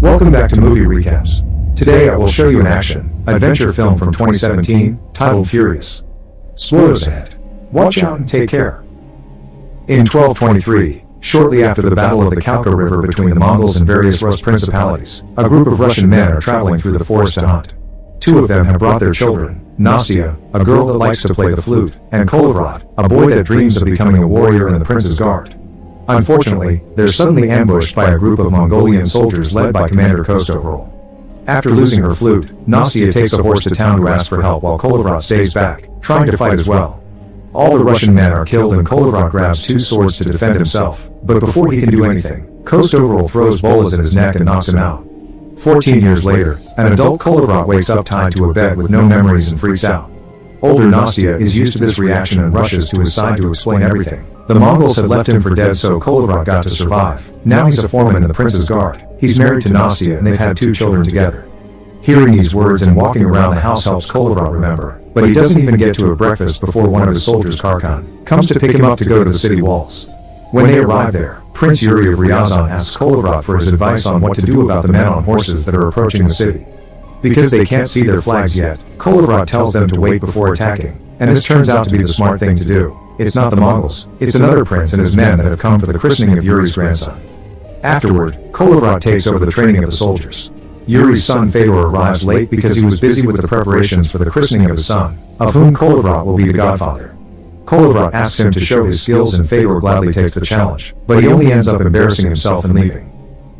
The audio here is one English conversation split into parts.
Welcome back to Movie Recaps. Today I will show you an action-adventure film from 2017, titled Furious. Spoilers ahead. Watch out and take care. In 1223, shortly after the Battle of the Kalka River between the Mongols and various Rus principalities, a group of Russian men are traveling through the forest to hunt. Two of them have brought their children, Nastya, a girl that likes to play the flute, and Kolevrod, a boy that dreams of becoming a warrior in the prince's guard. Unfortunately, they're suddenly ambushed by a group of Mongolian soldiers led by Commander Kostovrol. After losing her flute, Nastya takes a horse to town to ask for help while Kolevrod stays back, trying to fight as well. All the Russian men are killed and Kolevrod grabs two swords to defend himself, but before he can do anything, Kostovrol throws bolas at his neck and knocks him out. 14 years later, an adult Kolevrod wakes up tied to a bed with no memories and freaks out. Older Nastya is used to this reaction and rushes to his side to explain everything. The Mongols had left him for dead, so Kolevrod got to survive. Now he's a foreman in the prince's guard. He's married to Nastya and they've had 2 children together. Hearing these words and walking around the house helps Kolevrod remember, but he doesn't even get to a breakfast before one of his soldiers, Karkan, comes to pick him up to go to the city walls. When they arrive there, Prince Yuri of Ryazan asks Kolevrod for his advice on what to do about the men on horses that are approaching the city. Because they can't see their flags yet, Kolevrod tells them to wait before attacking, and this turns out to be the smart thing to do. It's not the Mongols, it's another prince and his men that have come for the christening of Yuri's grandson. Afterward, Kolevrod takes over the training of the soldiers. Yuri's son Fedor arrives late because he was busy with the preparations for the christening of his son, of whom Kolevrod will be the godfather. Kolevrod asks him to show his skills and Fedor gladly takes the challenge, but he only ends up embarrassing himself and leaving.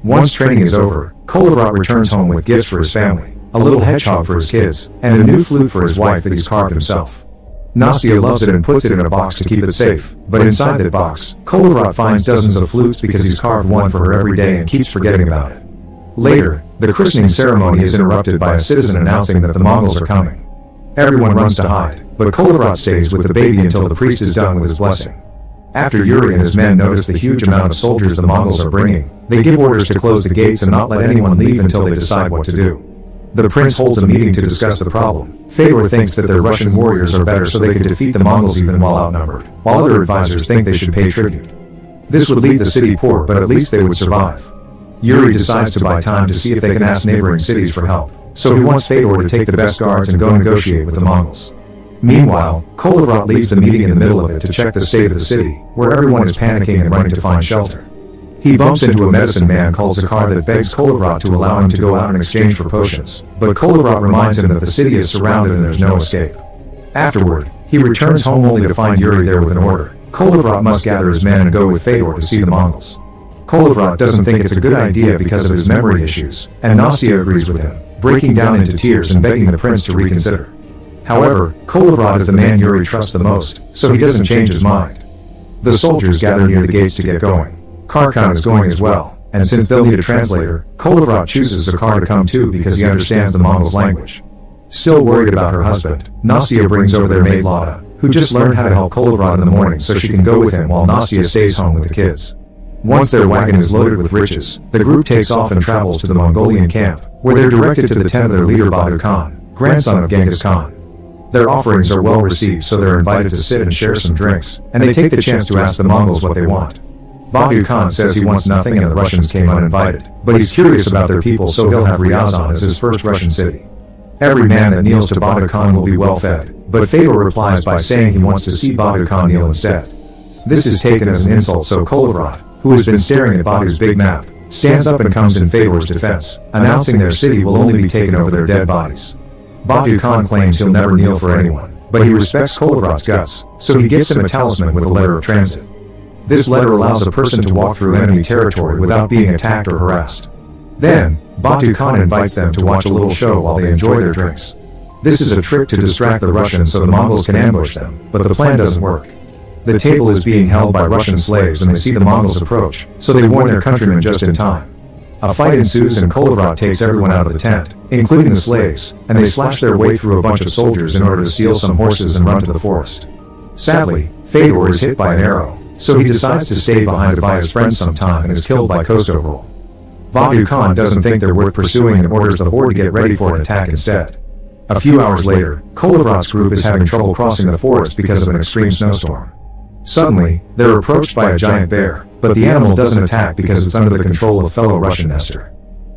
Once training is over, Kolevrod returns home with gifts for his family, a little hedgehog for his kids, and a new flute for his wife that he's carved himself. Nastya loves it and puts it in a box to keep it safe, but inside that box, Kolevrod finds dozens of flutes because he's carved one for her every day and keeps forgetting about it. Later, the christening ceremony is interrupted by a citizen announcing that the Mongols are coming. Everyone runs to hide, but Kolevrod stays with the baby until the priest is done with his blessing. After Yuri and his men notice the huge amount of soldiers the Mongols are bringing, they give orders to close the gates and not let anyone leave until they decide what to do. The prince holds a meeting to discuss the problem. Fedor thinks that their Russian warriors are better so they can defeat the Mongols even while outnumbered, while other advisors think they should pay tribute. This would leave the city poor, but at least they would survive. Yuri decides to buy time to see if they can ask neighboring cities for help, so he wants Fedor to take the best guards and go negotiate with the Mongols. Meanwhile, Kolevrod leaves the meeting in the middle of it to check the state of the city, where everyone is panicking and running to find shelter. He bumps into a medicine man called Zakar that begs Kolevrod to allow him to go out in exchange for potions, but Kolevrod reminds him that the city is surrounded and there's no escape. Afterward, he returns home only to find Yuri there with an order. Kolevrod must gather his men and go with Fedor to see the Mongols. Kolevrod doesn't think it's a good idea because of his memory issues, and Nastya agrees with him, breaking down into tears and begging the prince to reconsider. However, Kolevrod is the man Yuri trusts the most, so he doesn't change his mind. The soldiers gather near the gates to get going. Karkan is going as well, and since they'll need a translator, Kolevrod chooses Zakar to come too because he understands the Mongols' language. Still worried about her husband, Nastya brings over their maid Lada, who just learned how to help Kolevrod in the morning so she can go with him while Nastya stays home with the kids. Once their wagon is loaded with riches, the group takes off and travels to the Mongolian camp, where they're directed to the tent of their leader Badu Khan, grandson of Genghis Khan. Their offerings are well received, so they're invited to sit and share some drinks, and they take the chance to ask the Mongols what they want. Badu Khan says he wants nothing and the Russians came uninvited, but he's curious about their people, so he'll have Ryazan as his first Russian city. Every man that kneels to Badu Khan will be well fed, but Fedor replies by saying he wants to see Badu Khan kneel instead. This is taken as an insult, so Kolevrod, who has been staring at Badu's big map, stands up and comes in Fedor's defense, announcing their city will only be taken over their dead bodies. Badu Khan claims he'll never kneel for anyone, but he respects Kolevrod's guts, so he gives him a talisman with a letter of transit. This letter allows a person to walk through enemy territory without being attacked or harassed. Then, Badu Khan invites them to watch a little show while they enjoy their drinks. This is a trick to distract the Russians so the Mongols can ambush them, but the plan doesn't work. The table is being held by Russian slaves and they see the Mongols approach, so they warn their countrymen just in time. A fight ensues and Kolevrod takes everyone out of the tent, including the slaves, and they slash their way through a bunch of soldiers in order to steal some horses and run to the forest. Sadly, Fedor is hit by an arrow, so he decides to stay behind to buy his friend some time and is killed by Kostovrol. Badu Khan doesn't think they're worth pursuing and orders the horde to get ready for an attack instead. A few hours later, Kolevrod's group is having trouble crossing the forest because of an extreme snowstorm. Suddenly, they're approached by a giant bear, but the animal doesn't attack because it's under the control of fellow Russian Nestor.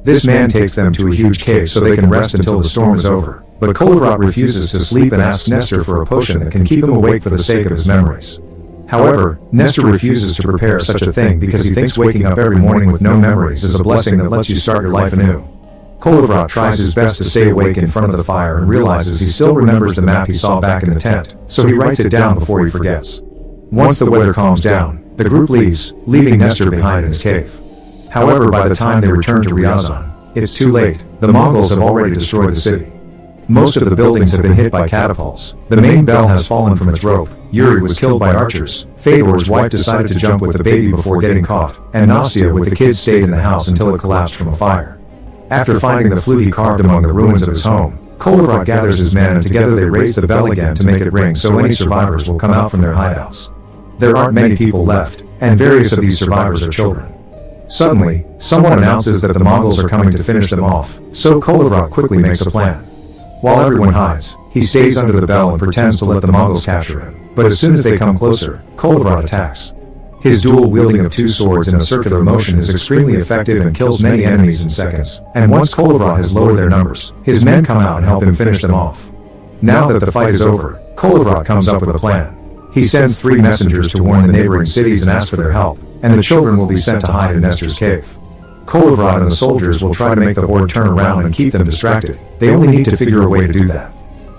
This man takes them to a huge cave so they can rest until the storm is over, but Kolodrat refuses to sleep and asks Nestor for a potion that can keep him awake for the sake of his memories. However, Nestor refuses to prepare such a thing because he thinks waking up every morning with no memories is a blessing that lets you start your life anew. Kolodrat tries his best to stay awake in front of the fire and realizes he still remembers the map he saw back in the tent, so he writes it down before he forgets. Once the weather calms down, the group leaves, leaving Nestor behind in his cave. However, by the time they return to Ryazan, it's too late. The Mongols have already destroyed the city. Most of the buildings have been hit by catapults. The main bell has fallen from its rope. Yuri was killed by archers. Fedor's wife decided to jump with the baby before getting caught, and Nastia with the kids stayed in the house until it collapsed from a fire. After finding the flute he carved among the ruins of his home, Kolodrat gathers his men and together they raise the bell again to make it ring so any survivors will come out from their hideouts. There aren't many people left, and various of these survivors are children. Suddenly, someone announces that the Mongols are coming to finish them off, so Kolodrat quickly makes a plan. While everyone hides, he stays under the bell and pretends to let the Mongols capture him, but as soon as they come closer, Kolodrat attacks. His dual wielding of two swords in a circular motion is extremely effective and kills many enemies in seconds, and once Kolodrat has lowered their numbers, his men come out and help him finish them off. Now that the fight is over, Kolodrat comes up with a plan. He sends 3 messengers to warn the neighboring cities and ask for their help, and the children will be sent to hide in Nestor's cave. Kolodrat and the soldiers will try to make the horde turn around and keep them distracted. They only need to figure a way to do that.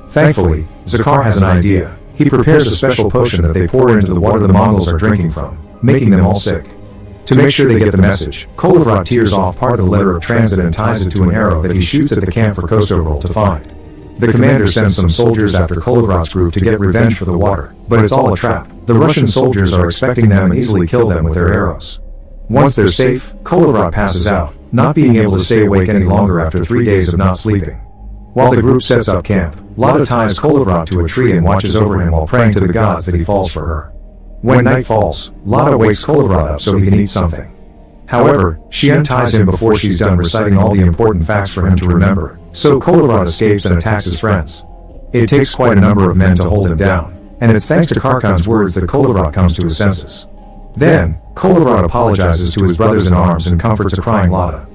Thankfully, Zakar has an idea. He prepares a special potion that they pour into the water the Mongols are drinking from, making them all sick. To make sure they get the message, Kolodrat tears off part of the letter of transit and ties it to an arrow that he shoots at the camp for Kostovril to find. The commander sends some soldiers after Kolodrat's group to get revenge for the water, but it's all a trap. The Russian soldiers are expecting them and easily kill them with their arrows. Once they're safe, Kolodrat passes out, not being able to stay awake any longer after 3 days of not sleeping. While the group sets up camp, Lada ties Kolodrat to a tree and watches over him while praying to the gods that he falls for her. When night falls, Lada wakes Kolodrat up so he can eat something. However, she unties him before she's done reciting all the important facts for him to remember, so Kolodrat escapes and attacks his friends. It takes quite a number of men to hold him down, and it's thanks to Karkan's words that Kolodrat comes to his senses. Then, Kolodrat apologizes to his brothers-in-arms and comforts a crying Lada.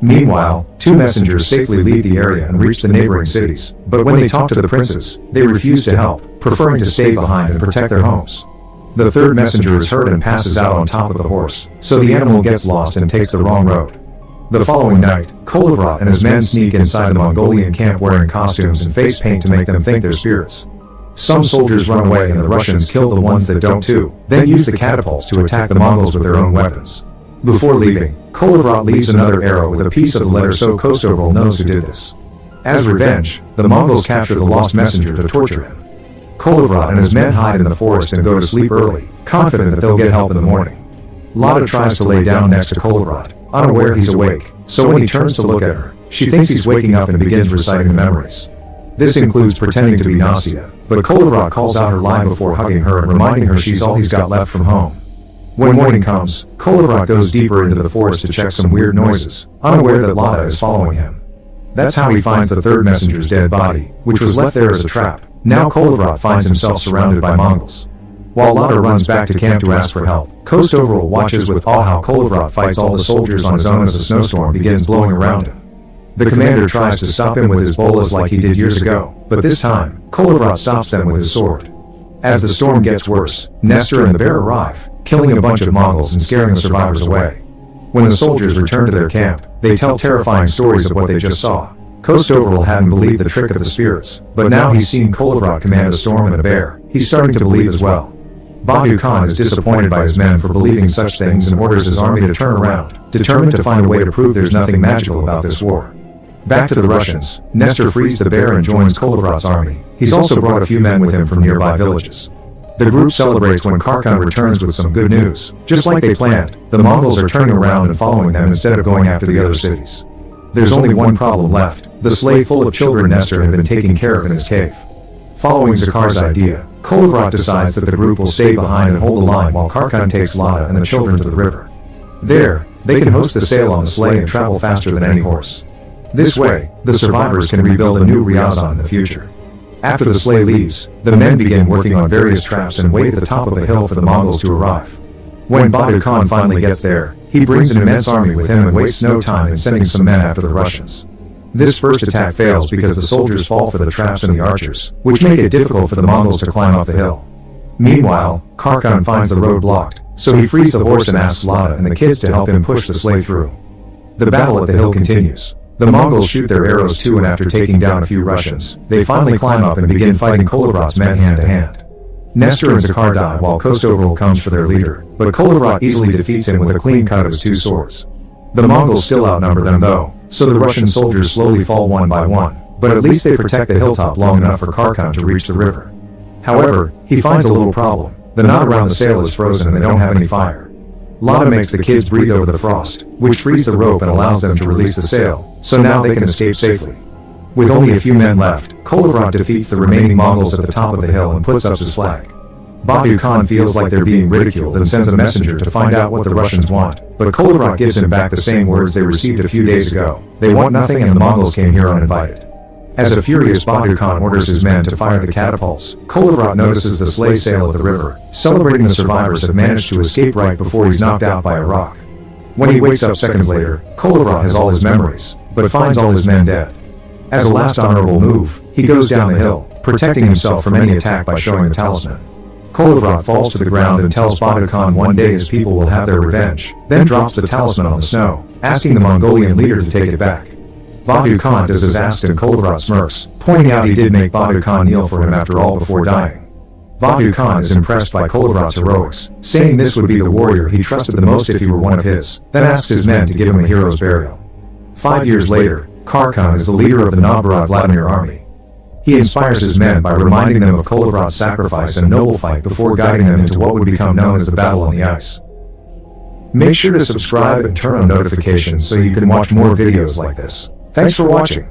Meanwhile, 2 messengers safely leave the area and reach the neighboring cities, but when they talk to the princes, they refuse to help, preferring to stay behind and protect their homes. The 3rd messenger is hurt and passes out on top of the horse, so the animal gets lost and takes the wrong road. The following night, Kolodrat and his men sneak inside the Mongolian camp wearing costumes and face paint to make them think they're spirits. Some soldiers run away and the Russians kill the ones that don't too, then use the catapults to attack the Mongols with their own weapons. Before leaving, Kolodrat leaves another arrow with a piece of the letter so Kostovril knows who did this. As revenge, the Mongols capture the lost messenger to torture him. Kolodrat and his men hide in the forest and go to sleep early, confident that they'll get help in the morning. Lada tries to lay down next to Kolodrat, unaware he's awake, so when he turns to look at her, she thinks he's waking up and begins reciting the memories. This includes pretending to be Nastia, but Kolodrat calls out her lie before hugging her and reminding her she's all he's got left from home. When morning comes, Kolodrat goes deeper into the forest to check some weird noises, unaware that Lada is following him. That's how he finds the 3rd messenger's dead body, which was left there as a trap. Now Kolodrat finds himself surrounded by Mongols. While Lada runs back to camp to ask for help, Kostovril watches with awe how Kolodrat fights all the soldiers on his own as a snowstorm begins blowing around him. The commander tries to stop him with his bolas like he did years ago, but this time, Kolodrat stops them with his sword. As the storm gets worse, Nestor and the bear arrive, killing a bunch of Mongols and scaring the survivors away. When the soldiers return to their camp, they tell terrifying stories of what they just saw. Kostovril hadn't believed the trick of the spirits, but now he's seen Kolodrat command a storm and a bear, he's starting to believe as well. Badu Khan is disappointed by his men for believing such things and orders his army to turn around, determined to find a way to prove there's nothing magical about this war. Back to the Russians, Nestor frees the bear and joins Kolodrat's army. He's also brought a few men with him from nearby villages. The group celebrates when Karkan returns with some good news. Just like they planned, the Mongols are turning around and following them instead of going after the other cities. There's only one problem left. The sleigh full of children Nestor had been taking care of in his cave. Following Zakar's idea, Kolodrat decides that the group will stay behind and hold the line while Karkan takes Lada and the children to the river. There, they can host the sail on the sleigh and travel faster than any horse. This way, the survivors can rebuild a new Ryazan in the future. After the sleigh leaves, the men begin working on various traps and wait at the top of a hill for the Mongols to arrive. When Badu Khan finally gets there, He brings an immense army with him and wastes no time in sending some men after the Russians. This first attack fails because the soldiers fall for the traps and the archers, which make it difficult for the Mongols to climb up the hill. Meanwhile, Kharkhan finds the road blocked, so he frees the horse and asks Lada and the kids to help him push the sleigh through. The battle at the hill continues. The Mongols shoot their arrows too, and after taking down a few Russians, they finally climb up and begin fighting Kolovrat's men hand to hand. Nestor and Zakar die while Kostovril comes for their leader, but Kolovrat easily defeats him with a clean cut of his two swords. The Mongols still outnumber them though, so the Russian soldiers slowly fall one by one, but at least they protect the hilltop long enough for Kharkhan to reach the river. However, he finds a little problem. The knot around the sail is frozen and they don't have any fire. Lada makes the kids breathe over the frost, which frees the rope and allows them to release the sail, so now they can escape safely. With only a few men left, Kolovrat defeats the remaining Mongols at the top of the hill and puts up his flag. Babu Khan feels like they're being ridiculed and sends a messenger to find out what the Russians want, but Kolovrat gives him back the same words they received a few days ago. They want nothing and the Mongols came here uninvited. As a furious Babu Khan orders his men to fire the catapults, Kolovrat notices the sleigh sail at the river, celebrating the survivors have managed to escape right before he's knocked out by a rock. When he wakes up seconds later, Kolovrat has all his memories, but finds all his men dead. As a last honorable move, he goes down the hill, protecting himself from any attack by showing the talisman. Kolovrat falls to the ground and tells Babu Khan one day his people will have their revenge, then drops the talisman on the snow, asking the Mongolian leader to take it back. Babu Khan does as asked and Kolovrat smirks, pointing out he did make Babu Khan kneel for him after all before dying. Babu Khan is impressed by Kolovrat's heroics, saying this would be the warrior he trusted the most if he were one of his, then asks his men to give him a hero's burial. 5 years later, Kharkhan is the leader of the Novgorod Vladimir army. He inspires his men by reminding them of Kolovrat's sacrifice and noble fight before guiding them into what would become known as the Battle on the Ice. Make sure to subscribe and turn on notifications so you can watch more videos like this. Thanks for watching.